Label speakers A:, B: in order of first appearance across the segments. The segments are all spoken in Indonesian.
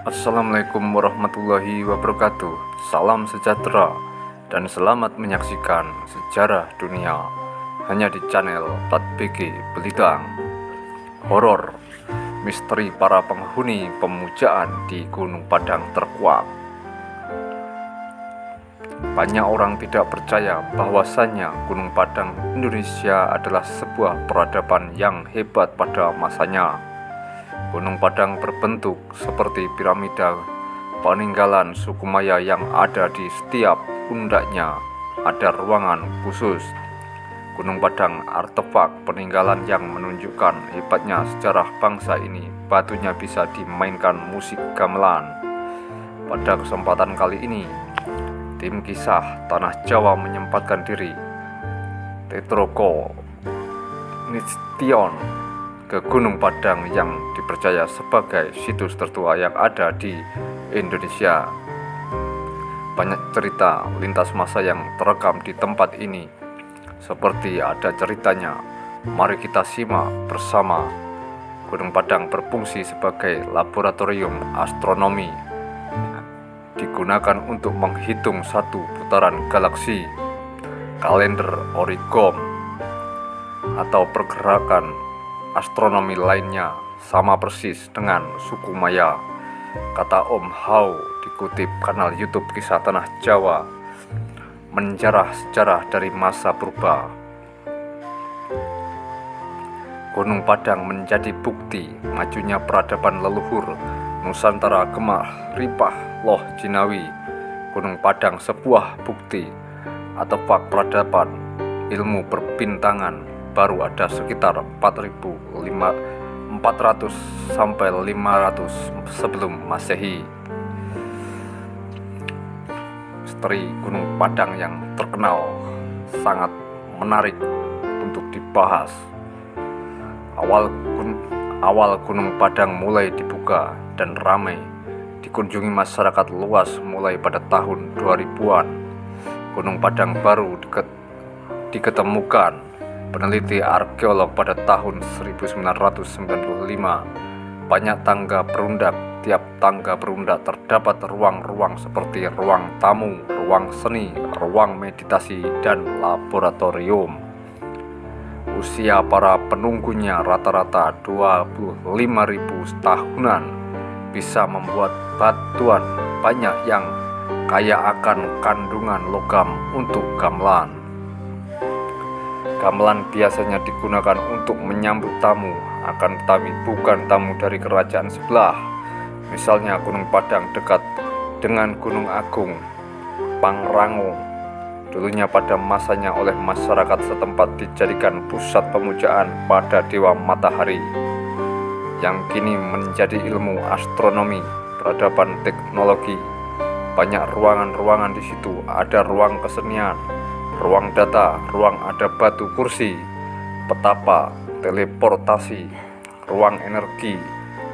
A: Assalamualaikum warahmatullahi wabarakatuh. Salam sejahtera dan selamat menyaksikan sejarah dunia hanya di channel Tatbiki Belitang. Horor, misteri para penghuni pemujaan di Gunung Padang terkuak. Banyak orang tidak percaya bahwasannya Gunung Padang Indonesia adalah sebuah peradaban yang hebat pada masanya. Gunung Padang berbentuk seperti piramida peninggalan suku Maya yang ada di setiap pundaknya ada ruangan khusus. Gunung Padang artefak peninggalan yang menunjukkan hebatnya sejarah bangsa ini. Batunya bisa dimainkan musik gamelan. Pada kesempatan kali ini, tim kisah Tanah Jawa menyempatkan diri Tetroko Nistion ke Gunung Padang yang dipercaya sebagai situs tertua yang ada di Indonesia. Banyak cerita lintas masa yang terekam di tempat ini. Seperti ada ceritanya, mari kita simak bersama. Gunung Padang berfungsi sebagai laboratorium astronomi. Digunakan untuk menghitung satu putaran galaksi, kalender origom, atau pergerakan astronomi lainnya, sama persis dengan suku Maya, kata Om Hao dikutip kanal YouTube Kisah Tanah Jawa. Menjarah sejarah dari masa purba. Gunung Padang menjadi bukti majunya peradaban leluhur Nusantara Gemah Ripah Loh Jinawi. Gunung Padang sebuah bukti artefak peradaban ilmu perbintangan baru ada sekitar 4.400 sampai 500 sebelum Masehi. Misteri Gunung Padang yang terkenal sangat menarik untuk dibahas. Awal Gunung Padang mulai dibuka dan ramai dikunjungi masyarakat luas mulai pada tahun 2000-an. Gunung Padang baru diketemukan peneliti arkeolog pada tahun 1995. Banyak tangga berundak. Tiap tangga berundak terdapat ruang-ruang seperti ruang tamu, ruang seni, ruang meditasi, dan laboratorium. Usia para penunggunya rata-rata 25.000 tahunan, bisa membuat batuan banyak yang kaya akan kandungan logam untuk gamelan. Gamelan biasanya digunakan untuk menyambut tamu, akan tetapi bukan tamu dari kerajaan sebelah. Misalnya Gunung Padang dekat dengan Gunung Agung, Pangrango. Dulunya pada masanya oleh masyarakat setempat dijadikan pusat pemujaan pada dewa matahari, yang kini menjadi ilmu astronomi, peradaban teknologi. Banyak ruangan-ruangan di situ. Ada ruang kesenian, ruang data, ruang ada batu kursi, petapa, teleportasi, ruang energi,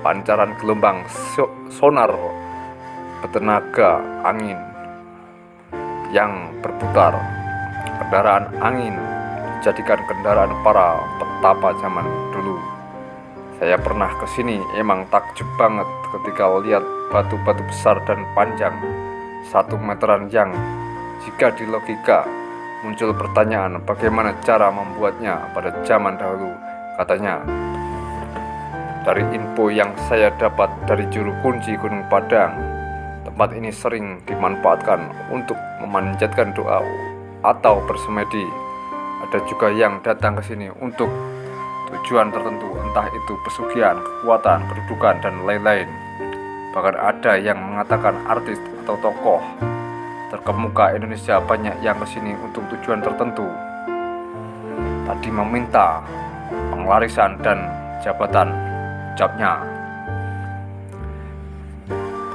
A: pancaran gelombang, sonar bertenaga angin yang berputar. Kendaraan angin dijadikan kendaraan para petapa zaman dulu. Saya pernah kesini, emang takjub banget ketika lihat batu-batu besar dan panjang 1 meteran yang jika di logika muncul pertanyaan bagaimana cara membuatnya pada zaman dahulu. Katanya, dari info yang saya dapat dari juru kunci Gunung Padang, tempat ini sering dimanfaatkan untuk memanjatkan doa atau bersemedi. Ada juga yang datang ke sini untuk tujuan tertentu, entah itu pesugihan, kekuatan, kedudukan, dan lain-lain. Bahkan ada yang mengatakan artis atau tokoh terkemuka Indonesia banyak yang kesini untuk tujuan tertentu. Tadi meminta penglarisan dan jabatan, ucapnya.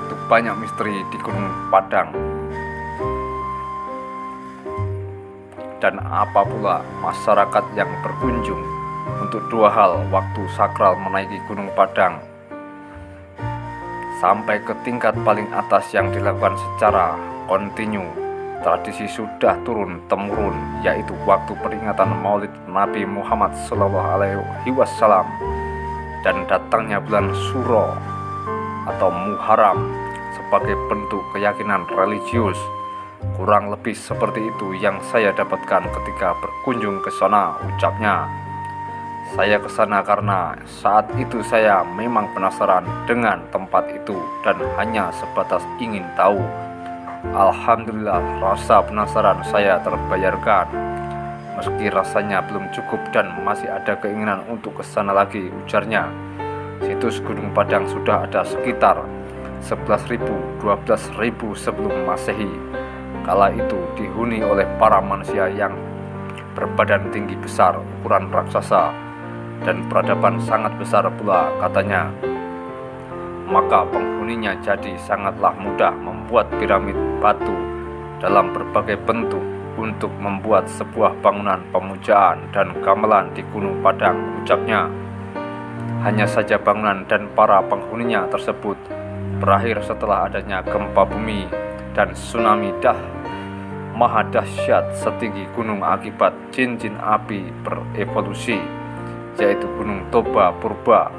A: Itu banyak misteri di Gunung Padang. Dan apa pula masyarakat yang berkunjung untuk 2 hal waktu sakral menaiki Gunung Padang. Sampai ke tingkat paling atas yang dilakukan secara kontinu. Tradisi sudah turun-temurun, yaitu waktu peringatan Maulid Nabi Muhammad SAW. dan datangnya bulan Suro atau Muharram sebagai bentuk keyakinan religius. Kurang lebih seperti itu yang saya dapatkan ketika berkunjung ke sana, ucapnya. Saya ke sana karena saat itu saya memang penasaran dengan tempat itu dan hanya sebatas ingin tahu. Alhamdulillah, rasa penasaran saya terbayarkan. Meski rasanya belum cukup dan masih ada keinginan untuk ke sana lagi, ujarnya. Situs Gunung Padang sudah ada sekitar 11.000-12.000 sebelum Masehi. Kala itu dihuni oleh para manusia yang berbadan tinggi besar, ukuran raksasa, dan peradaban sangat besar pula, katanya. Maka penghuninya jadi sangatlah mudah membuat piramid batu dalam berbagai bentuk untuk membuat sebuah bangunan pemujaan dan gamelan di Gunung Padang, ucapnya. Hanya saja bangunan dan para penghuninya tersebut berakhir setelah adanya gempa bumi dan tsunami maha dahsyat setinggi gunung akibat cincin api berevolusi, yaitu Gunung Toba Purba,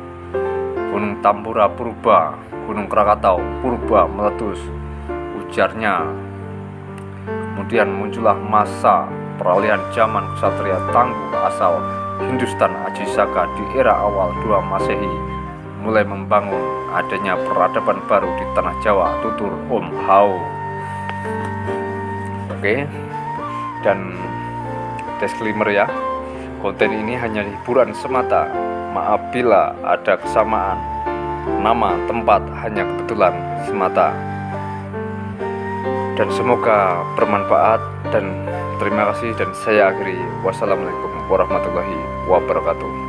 A: Gunung Tambora Purba, Gunung Krakatau Purba meletus, ujarnya. Kemudian muncullah masa peralihan zaman ksatria tangguh asal Hindustan Ajisaka di era awal 2 Masehi, mulai membangun adanya peradaban baru di tanah Jawa, tutur Om Hao. Oke, dan disclaimer ya, konten ini hanya hiburan semata. Maaf bila ada kesamaan nama tempat, hanya kebetulan semata. Dan semoga bermanfaat, dan terima kasih, dan saya akhiri. Wassalamualaikum warahmatullahi wabarakatuh.